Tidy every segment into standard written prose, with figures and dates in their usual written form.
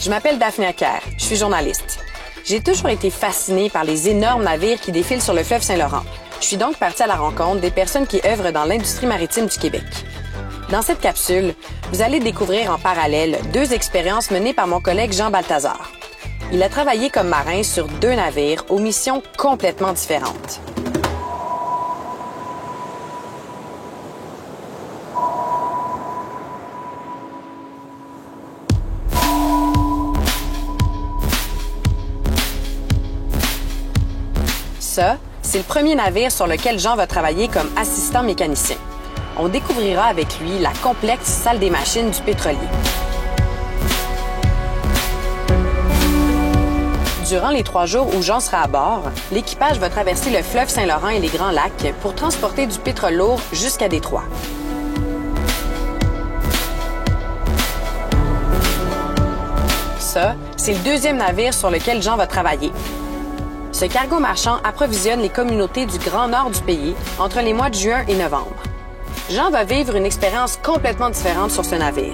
Je m'appelle Daphné Acker, je suis journaliste. J'ai toujours été fascinée par les énormes navires qui défilent sur le fleuve Saint-Laurent. Je suis donc partie à la rencontre des personnes qui œuvrent dans l'industrie maritime du Québec. Dans cette capsule, vous allez découvrir en parallèle 2 expériences menées par mon collègue Jean Balthazar. Il a travaillé comme marin sur 2 navires aux missions complètement différentes. Ça, c'est le premier navire sur lequel Jean va travailler comme assistant mécanicien. On découvrira avec lui la complexe salle des machines du pétrolier. Durant les 3 jours où Jean sera à bord, l'équipage va traverser le fleuve Saint-Laurent et les Grands Lacs pour transporter du pétrole lourd jusqu'à Détroit. Ça, c'est le 2e navire sur lequel Jean va travailler. Ce cargo marchand approvisionne les communautés du Grand Nord du pays entre les mois de juin et novembre. Jean va vivre une expérience complètement différente sur ce navire.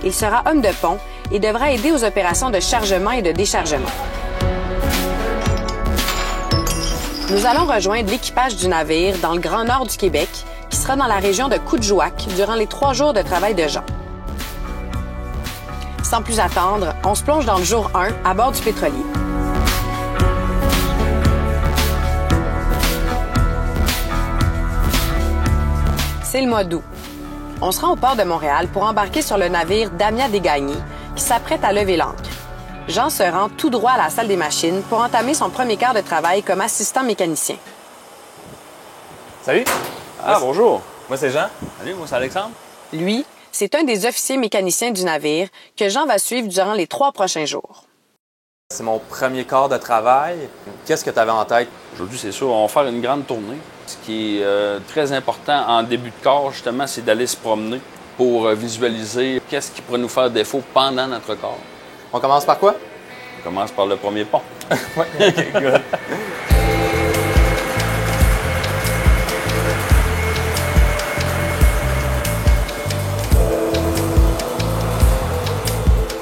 Il sera homme de pont et devra aider aux opérations de chargement et de déchargement. Nous allons rejoindre l'équipage du navire dans le Grand Nord du Québec, qui sera dans la région de Coudjouac durant les 3 jours de travail de Jean. Sans plus attendre, on se plonge dans le jour 1 à bord du pétrolier. C'est le mois d'août. On se rend au port de Montréal pour embarquer sur le navire Damia Desgagnés, qui s'apprête à lever l'ancre. Jean se rend tout droit à la salle des machines pour entamer son premier quart de travail comme assistant mécanicien. Salut! Bonjour! Moi, c'est Jean. Salut, moi, c'est Alexandre. Lui, c'est un des officiers mécaniciens du navire que Jean va suivre durant les 3 prochains jours. C'est mon premier quart de travail. Qu'est-ce que tu avais en tête? Aujourd'hui, c'est sûr, on va faire une grande tournée. Ce qui est très important en début de quart, justement, c'est d'aller se promener pour visualiser qu'est-ce qui pourrait nous faire défaut pendant notre quart. On commence par quoi? On commence par le premier pont. Oui, OK, good.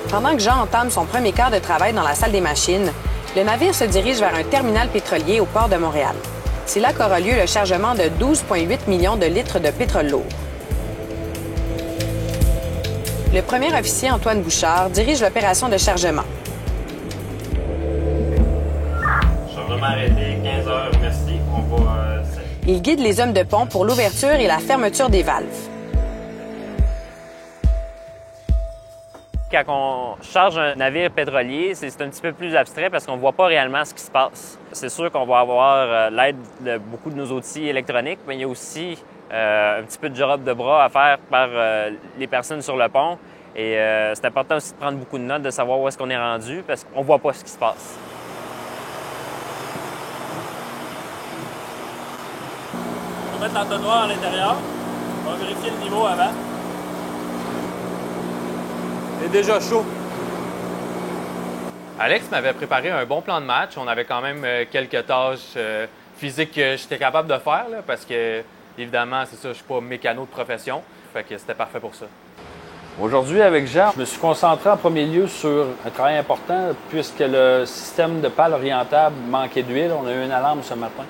Pendant que Jean entame son premier quart de travail dans la salle des machines, le navire se dirige vers un terminal pétrolier au port de Montréal. C'est là qu'aura lieu le chargement de 12,8 millions de litres de pétrole lourd. Le premier officier, Antoine Bouchard, dirige l'opération de chargement. Chargement arrêté, 15 heures, merci. On va... Il guide les hommes de pont pour l'ouverture et la fermeture des valves. Quand on charge un navire pétrolier, c'est un petit peu plus abstrait parce qu'on ne voit pas réellement ce qui se passe. C'est sûr qu'on va avoir l'aide de beaucoup de nos outils électroniques, mais il y a aussi un petit peu de job de bras à faire par les personnes sur le pont. Et c'est important aussi de prendre beaucoup de notes, de savoir où est-ce qu'on est rendu parce qu'on ne voit pas ce qui se passe. On va mettre l'entonnoir à l'intérieur. On va vérifier le niveau avant. Il est déjà chaud. Alex m'avait préparé un bon plan de match. On avait quand même quelques tâches physiques que j'étais capable de faire là, parce que, évidemment, c'est ça, je suis pas mécano de profession. Fait que c'était parfait pour ça. Aujourd'hui, avec Jean, je me suis concentré en premier lieu sur un travail important puisque le système de pale orientable manquait d'huile. On a eu une alarme ce matin.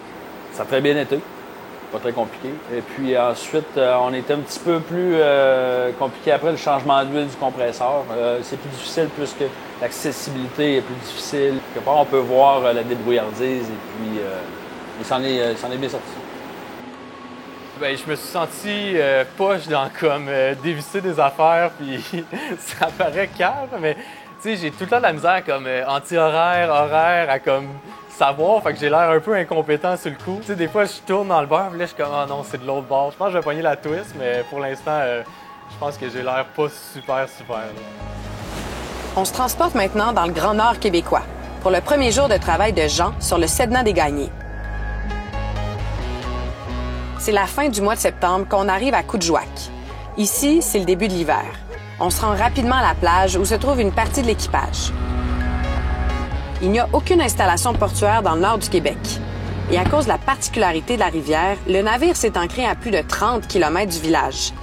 Ça a très bien été. Pas très compliqué. Et puis ensuite, on était un petit peu plus compliqué après le changement d'huile du compresseur. C'est plus difficile puisque l'accessibilité est plus difficile. Quelque part, on peut voir la débrouillardise et puis il s'en est bien sorti. Bien, je me suis senti poche dans comme dévisser des affaires, puis ça paraît calme, mais tu sais, j'ai tout le temps de la misère comme anti-horaire, horaire, à comme savoir, fait que j'ai l'air un peu incompétent sur le coup. Tu sais, des fois, je tourne dans le beurre, puis là, je suis comme, ah non, c'est de l'autre bord. Je pense que je vais pogner la twist, mais pour l'instant, je pense que j'ai l'air pas super, là. On se transporte maintenant dans le Grand Nord québécois pour le premier jour de travail de Jean sur le Sedna Desgagnés. C'est la fin du mois de septembre qu'on arrive à Coudjouac. Ici, c'est le début de l'hiver. On se rend rapidement à la plage où se trouve une partie de l'équipage. Il n'y a aucune installation portuaire dans le nord du Québec. Et à cause de la particularité de la rivière, le navire s'est ancré à plus de 30 km du village.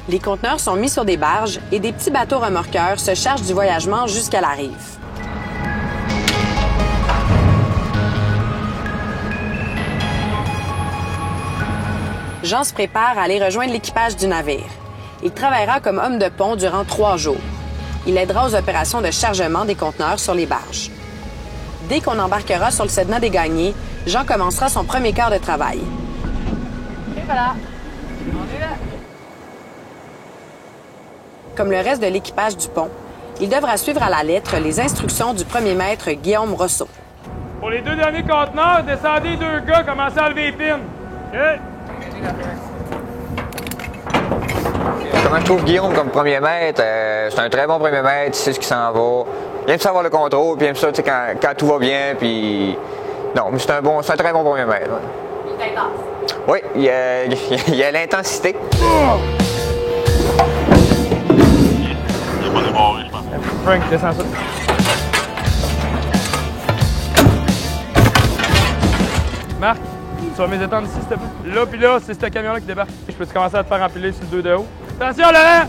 Les conteneurs sont mis sur des barges et des petits bateaux remorqueurs se chargent du voyagement jusqu'à la rive. Jean se prépare à aller rejoindre l'équipage du navire. Il travaillera comme homme de pont durant 3 jours. Il aidera aux opérations de chargement des conteneurs sur les barges. Dès qu'on embarquera sur le Sedna des Gagnés, Jean commencera son premier quart de travail. Et voilà! On est là! Comme le reste de l'équipage du pont, il devra suivre à la lettre les instructions du premier maître Guillaume Rousseau. Pour les 2 derniers conteneurs, descendez 2 gars, commencez à lever les pins. OK? Comment je trouve Guillaume comme premier maître? C'est un très bon premier maître, il sait ce qui s'en va. Il aime savoir le contrôle, puis il aime ça quand tout va bien, puis... Non, mais c'est un très bon premier maître. Ouais. Il est intense. Oui, il y a l'intensité. Il est pas débarré, je pense. Frank, descends ça. Marc, tu vas mes étendre ici, s'il te plaît? Là, puis là, c'est ce camion-là qui débarque. Je peux commencer à te faire empiler sur le 2 de haut? Attention, Laurent!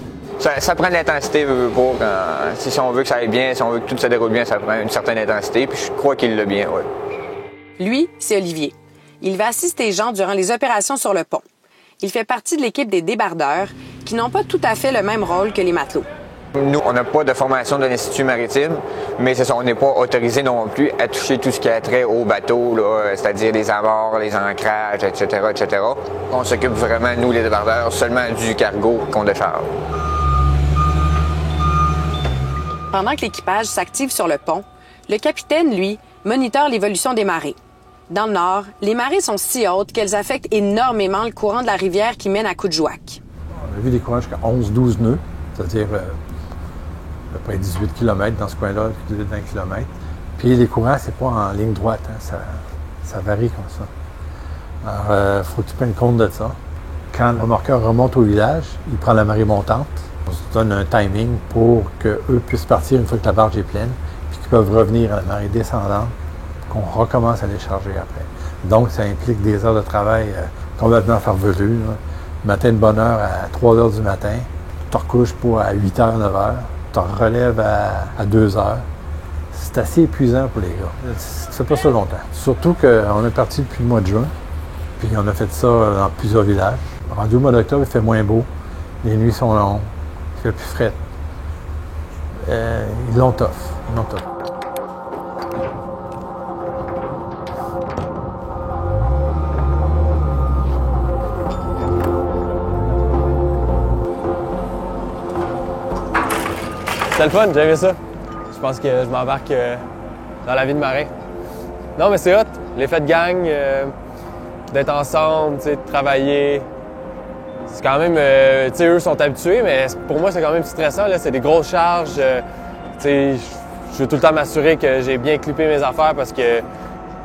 Ça prend de l'intensité pour quand... Si on veut que ça aille bien, si on veut que tout se déroule bien, ça prend une certaine intensité, puis je crois qu'il l'a bien, oui. Lui, c'est Olivier. Il va assister Jean durant les opérations sur le pont. Il fait partie de l'équipe des débardeurs, qui n'ont pas tout à fait le même rôle que les matelots. Nous, on n'a pas de formation de l'Institut maritime, mais c'est ça, on n'est pas autorisé non plus à toucher tout ce qui a trait aux bateaux, c'est-à-dire les amarres, les ancrages, etc., etc. On s'occupe vraiment, nous, les débardeurs, seulement du cargo qu'on décharge. Pendant que l'équipage s'active sur le pont, le capitaine, lui, monitore l'évolution des marées. Dans le nord, les marées sont si hautes qu'elles affectent énormément le courant de la rivière qui mène à Coudjouac. On a vu des courants jusqu'à 11-12 nœuds, c'est-à-dire à peu près 18 km dans ce coin-là, 20 km. Puis les courants, c'est pas en ligne droite, hein, ça varie comme ça. Alors, il faut que tu prennes compte de ça. Quand le remorqueur remonte au village, il prend la marée montante. On se donne un timing pour qu'eux puissent partir une fois que la barge est pleine, puis qu'ils peuvent revenir à la marée descendante, qu'on recommence à les charger après. Donc, ça implique des heures de travail complètement farfelues. Matin de bonne heure à 3 heures du matin, tu te recouches pour à 8 heures, 9 heures, tu te relèves à 2 heures. C'est assez épuisant pour les gars. C'est pas ça longtemps. Surtout qu'on est parti depuis le mois de juin, puis on a fait ça dans plusieurs villages. Rendu au mois d'octobre, il fait moins beau, les nuits sont longues, il fait plus fret. Ils l'ont tough. C'était le fun, j'ai aimé ça. Je pense que je m'embarque dans la vie de marin. Non, mais c'est hot. L'effet de gang, d'être ensemble, de travailler. C'est quand même... eux sont habitués, mais pour moi, c'est quand même stressant. C'est des grosses charges. Je veux tout le temps m'assurer que j'ai bien clippé mes affaires parce que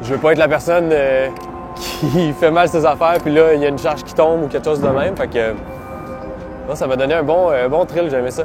je veux pas être la personne qui fait mal ses affaires, puis là, il y a une charge qui tombe ou quelque chose de même. Fait que... non, ça m'a donné un bon thrill, j'ai aimé ça.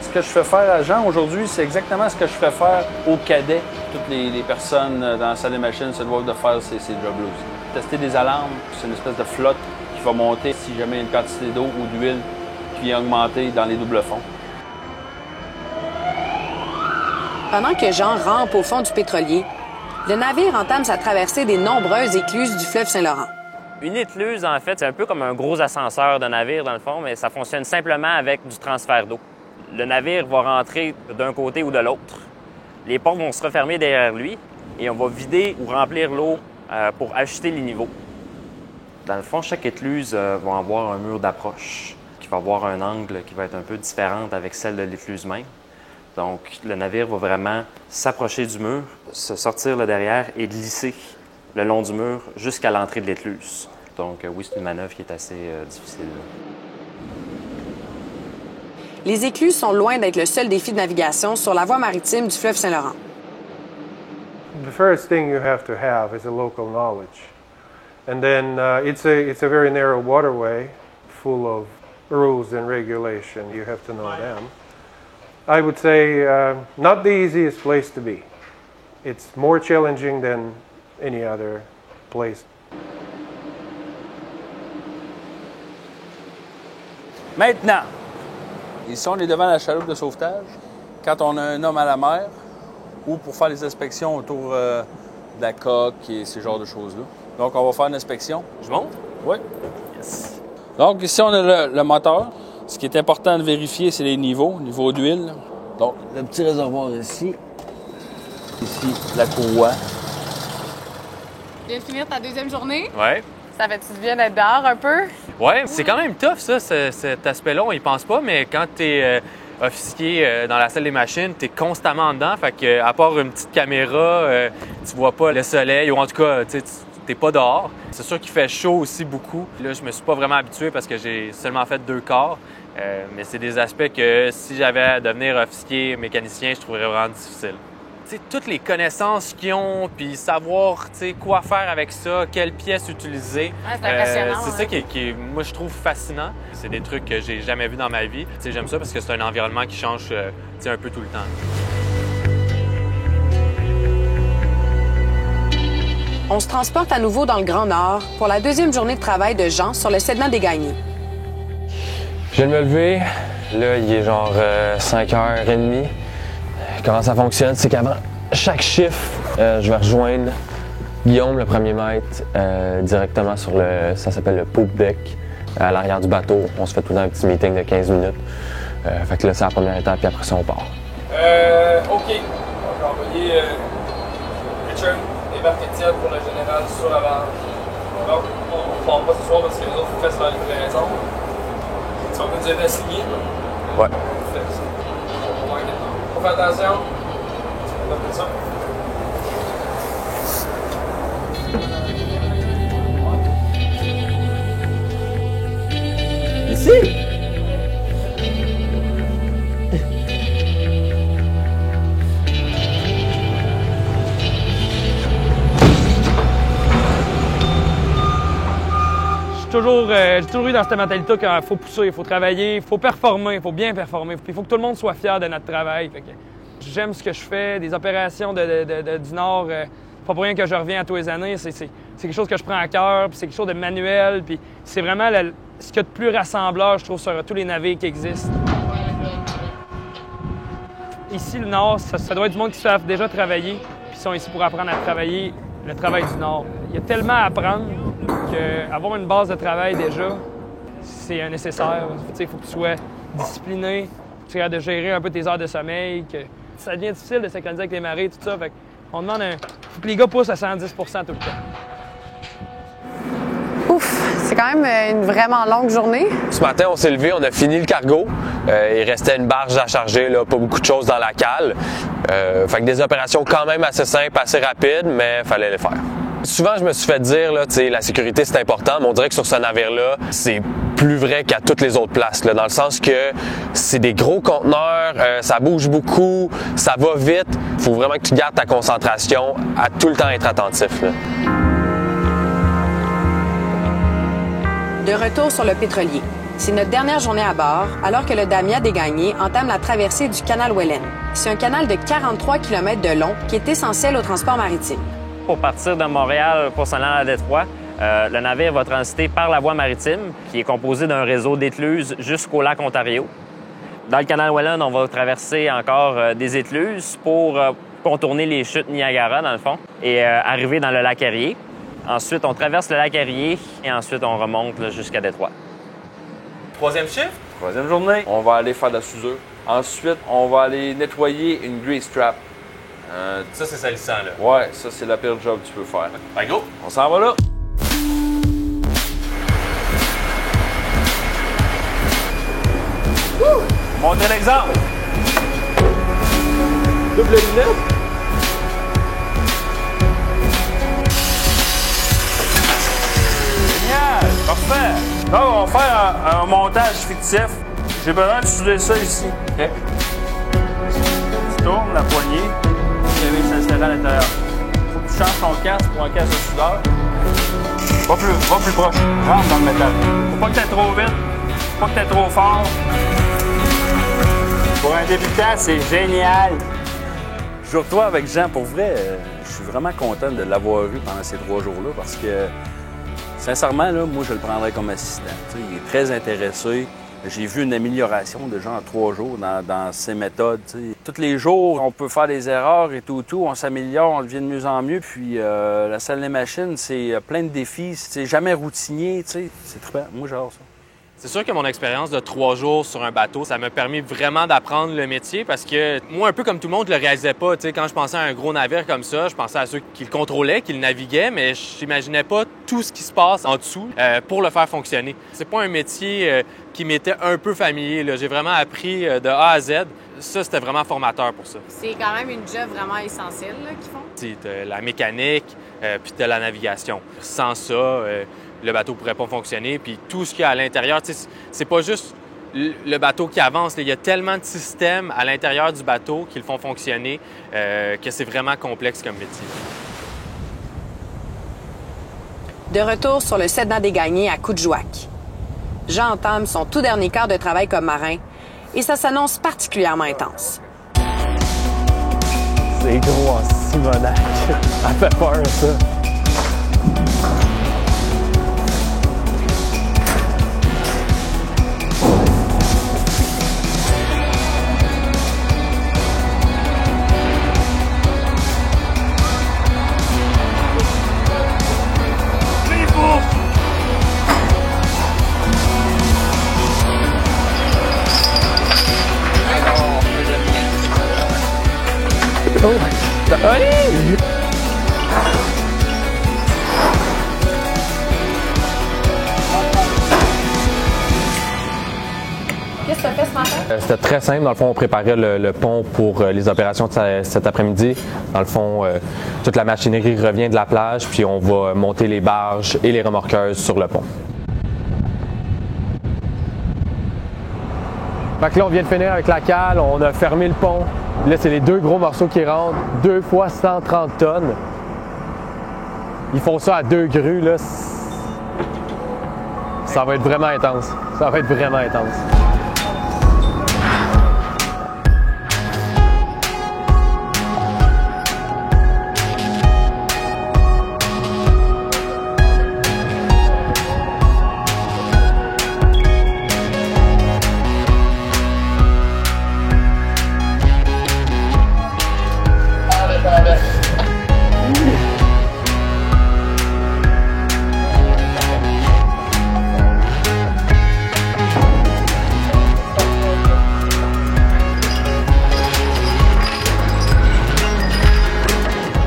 Ce que je fais faire à Jean aujourd'hui, c'est exactement ce que je fais faire aux cadets. Toutes les personnes dans la salle des machines se doivent de faire ces jobs-là aussi. Tester des alarmes, c'est une espèce de flotte qui va monter si jamais il y a une quantité d'eau ou d'huile qui vient augmenter dans les doubles fonds. Pendant que Jean rampe au fond du pétrolier, le navire entame sa traversée des nombreuses écluses du fleuve Saint-Laurent. Une écluse, en fait, c'est un peu comme un gros ascenseur de navire, dans le fond, mais ça fonctionne simplement avec du transfert d'eau. Le navire va rentrer d'un côté ou de l'autre. Les portes vont se refermer derrière lui et on va vider ou remplir l'eau pour ajuster les niveaux. Dans le fond, chaque écluse va avoir un mur d'approche qui va avoir un angle qui va être un peu différent avec celle de l'écluse même. Donc, le navire va vraiment s'approcher du mur, se sortir là derrière et glisser le long du mur jusqu'à l'entrée de l'écluse. Donc, oui, c'est une manœuvre qui est assez difficile. Les écluses sont loin d'être le seul défi de navigation sur la voie maritime du fleuve Saint-Laurent. The first thing you have to have is a local knowledge. And then it's a very narrow waterway. full of rules and regulation. You have to know them. I would say not the easiest place to be. It's more challenging than any other place. Maintenant, ici on est devant la chaloupe de sauvetage. Quand on a un homme à la mer ou pour faire les inspections autour de la coque et ce genre de choses-là. Donc on va faire une inspection. Je monte? Oui. Yes. Donc ici on a le moteur. Ce qui est important de vérifier, c'est les niveaux d'huile. Donc le petit réservoir ici. Ici, la courroie. Tu viens de finir ta deuxième journée. Ouais. Ça fait-tu du bien d'être dehors un peu? Ouais, c'est quand même tough, ça, cet aspect-là. On y pense pas, mais quand tu es officier dans la salle des machines, tu es constamment dedans. Fait que, à part une petite caméra, tu vois pas le soleil, ou en tout cas, tu n'es pas dehors. C'est sûr qu'il fait chaud aussi beaucoup. Là, je me suis pas vraiment habitué parce que j'ai seulement fait 2 quarts. Mais c'est des aspects que si j'avais à devenir officier mécanicien, je trouverais vraiment difficile. T'sais, toutes les connaissances qu'ils ont, puis savoir quoi faire avec ça, quelles pièces utiliser. Ouais, c'est impressionnant. C'est ça qui moi, je trouve fascinant. C'est des trucs que j'ai jamais vus dans ma vie. T'sais, j'aime ça parce que c'est un environnement qui change un peu tout le temps. On se transporte à nouveau dans le Grand Nord pour la deuxième journée de travail de Jean sur le Sedna des Gagnés. Je viens de me lever. Là, il est genre 5h30. Comment ça fonctionne, c'est qu'avant chaque chiffre, je vais rejoindre Guillaume, le premier maître, directement sur ça s'appelle le poop deck, à l'arrière du bateau. On se fait tout le temps un petit meeting de 15 minutes. Fait que là, c'est la première étape, puis après ça, on part. OK. Je vais envoyer Richard et Marc-Étienne pour le général sur avant. Donc, on ne part pas ce soir parce que les autres font la livraison. Tu vas nous aider à signer? Ouais. On fait attention. On va faire ça. Ici! J'ai toujours eu dans cette mentalité qu'il faut pousser, il faut travailler, il faut performer, il faut bien performer. Il faut que tout le monde soit fier de notre travail. Fait que j'aime ce que je fais, des opérations du Nord. Pas pour rien que je reviens à tous les années. C'est quelque chose que je prends à cœur, puis c'est quelque chose de manuel. Puis c'est vraiment ce qu'il y a de plus rassembleur, je trouve, sur tous les navires qui existent. Ici, le Nord, ça doit être du monde qui savent déjà travailler, puis ils sont ici pour apprendre à travailler le travail du Nord. Il y a tellement à apprendre qu'avoir une base de travail déjà, c'est un nécessaire. Il faut que tu sois discipliné, que tu aies de gérer un peu tes heures de sommeil, que ça devient difficile de synchroniser avec les marées, tout ça. Fait on demande faut que les gars poussent à 110 % tout le temps. Ouf, c'est quand même une vraiment longue journée. Ce matin, on s'est levé, on a fini le cargo. Il restait une barge à charger, là, pas beaucoup de choses dans la cale. Fait que des opérations quand même assez simples, assez rapides, mais il fallait les faire. Souvent, je me suis fait dire, là, la sécurité, c'est important, mais on dirait que sur ce navire-là, c'est plus vrai qu'à toutes les autres places, là, dans le sens que c'est des gros conteneurs, ça bouge beaucoup, ça va vite. Il faut vraiment que tu gardes ta concentration, à tout le temps être attentif. Là. De retour sur le pétrolier. C'est notre dernière journée à bord, alors que le Damia des Gagnés entame la traversée du canal Welland. C'est un canal de 43 km de long qui est essentiel au transport maritime. Pour partir de Montréal pour s'en aller à Détroit, le navire va transiter par la voie maritime, qui est composée d'un réseau d'écluses jusqu'au lac Ontario. Dans le canal Welland, on va traverser encore des écluses pour contourner les chutes Niagara, dans le fond, et arriver dans le lac Erie. Ensuite, on traverse le lac Erie et ensuite, on remonte jusqu'à Détroit. Troisième chiffre? Troisième journée, on va aller faire de la soudure. Ensuite, on va aller nettoyer une grease trap. Ça, c'est salissant, là. Ouais, ça, c'est la pire job que tu peux faire. Ben, go! On s'en va là! Montez l'exemple! Double lunette! Génial! Parfait! Là, on va faire un montage fictif. J'ai besoin de souder ça ici. OK? Tu tournes la poignée. Ça se à l'intérieur. Faut que tu changes ton casque pour un casque de soudeur. Va plus proche. Rentre dans le métal. Faut pas que tu ailles trop vite. pas que t'es trop fort. Pour un débutant, c'est génial. Je vous retrouve avec Jean. Pour vrai, je suis vraiment content de l'avoir eu pendant ces 3 jours-là parce que, sincèrement, là, moi, je le prendrais comme assistant. T'sais, il est très intéressé. J'ai vu une amélioration déjà en 3 jours dans ses méthodes. T'sais. Tous les jours, on peut faire des erreurs et tout, on s'améliore, on devient de mieux en mieux. Puis la salle des machines, c'est plein de défis, c'est jamais routinier. T'sais. C'est trippant. Moi, j'adore ça. C'est sûr que mon expérience de 3 jours sur un bateau, ça m'a permis vraiment d'apprendre le métier parce que moi, un peu comme tout le monde, je le réalisais pas. Tu sais, quand je pensais à un gros navire comme ça, je pensais à ceux qui le contrôlaient, qui le naviguaient, mais je n'imaginais pas tout ce qui se passe en dessous pour le faire fonctionner. C'est pas un métier qui m'était un peu familier. Là. J'ai vraiment appris de A à Z. Ça, c'était vraiment formateur pour ça. C'est quand même une job vraiment essentielle qu'ils font. C'est la mécanique, puis de la navigation. Sans ça, le bateau ne pourrait pas fonctionner. Puis tout ce qu'il y a à l'intérieur, c'est pas juste le bateau qui avance. Il y a tellement de systèmes à l'intérieur du bateau qui le font fonctionner que c'est vraiment complexe comme métier. De retour sur le Sedna des Gagnés à Coudjouac. Jean entame son tout dernier quart de travail comme marin et ça s'annonce particulièrement intense. C'est gros en Simonac. Ça fait peur, ça. Allez! Qu'est-ce que tu as fait ce matin? C'était très simple. Dans le fond, on préparait le pont pour les opérations de cet après-midi. Dans le fond, toute la machinerie revient de la plage, puis on va monter les barges et les remorqueuses sur le pont. Fait que là, on vient de finir avec la cale, on a fermé le pont. Là, c'est les 2 gros morceaux qui rentrent, 2 fois 130 tonnes. Ils font ça à 2 grues, là. Ça va être vraiment intense. Ça va être vraiment intense.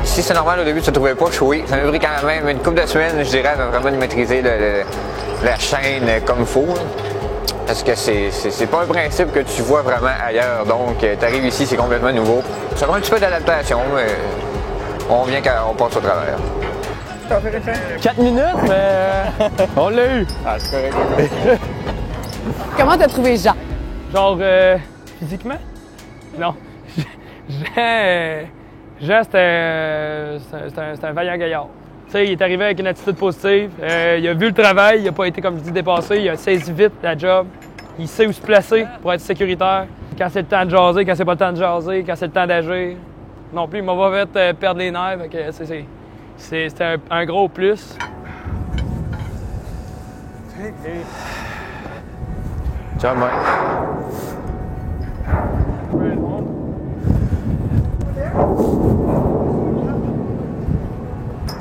Si c'est normal, au début, tu ne trouvais pas choué. Ça m'a pris quand même une couple de semaines, je dirais, avant vraiment de maîtriser la chaîne comme il faut. Là. Parce que c'est pas un principe que tu vois vraiment ailleurs. Donc, tu arrives ici, c'est complètement nouveau. Ça prend un petit peu d'adaptation, mais on vient quand on passe au travers. 4 minutes, mais on l'a eu. Ah, c'est correct. Comment t'as trouvé Jean? Genre, physiquement? Non. Jean, c'était un vaillant gaillard. Tu sais, il est arrivé avec une attitude positive. Il a vu le travail, il n'a pas été, comme je dis, dépassé. Il a saisi vite la job. Il sait où se placer pour être sécuritaire. Quand c'est le temps de jaser, quand c'est pas le temps de jaser, quand c'est le temps d'agir. Non plus, il m'a pas fait perdre les nerfs. C'était un gros plus. Ciao, Mike.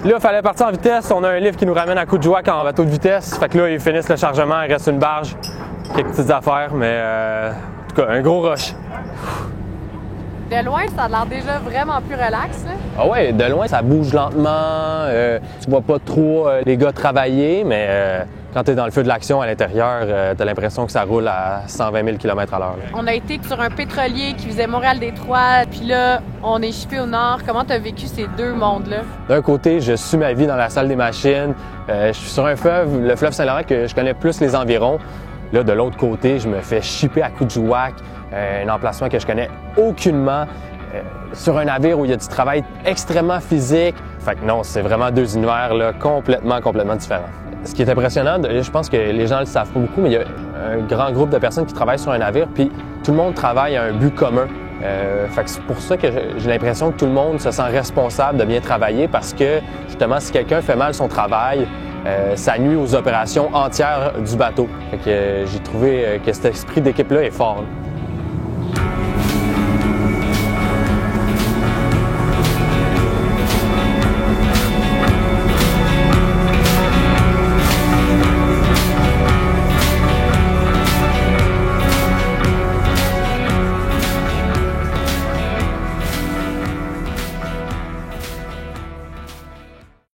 Là, il fallait partir en vitesse. On a un livre qui nous ramène à Coudjouac en bateau de vitesse. Fait que là, ils finissent le chargement, il reste une barge, quelques petites affaires, mais en tout cas, un gros rush. De loin, ça a l'air déjà vraiment plus relax. Là. Ah ouais, de loin, ça bouge lentement. Tu vois pas trop les gars travailler, mais quand tu es dans le feu de l'action à l'intérieur, tu as l'impression que ça roule à 120 000 km à l'heure. On a été sur un pétrolier qui faisait Montréal-Détroit, puis là, on est chippé au nord. Comment tu as vécu ces 2 mondes-là? D'un côté, je suis ma vie dans la salle des machines. Je suis sur un fleuve, le fleuve Saint-Laurent, que je connais plus les environs. Là, de l'autre côté, je me fais chipper à Coudjouac, un emplacement que je connais aucunement, sur un navire où il y a du travail extrêmement physique. Fait que non, c'est vraiment 2 univers là, complètement différents. Ce qui est impressionnant, je pense que les gens ne le savent pas beaucoup, mais il y a un grand groupe de personnes qui travaillent sur un navire, puis tout le monde travaille à un but commun. Fait que c'est pour ça que j'ai l'impression que tout le monde se sent responsable de bien travailler parce que, justement, si quelqu'un fait mal son travail, ça nuit aux opérations entières du bateau. Fait que j'ai trouvé que cet esprit d'équipe-là est fort. Là.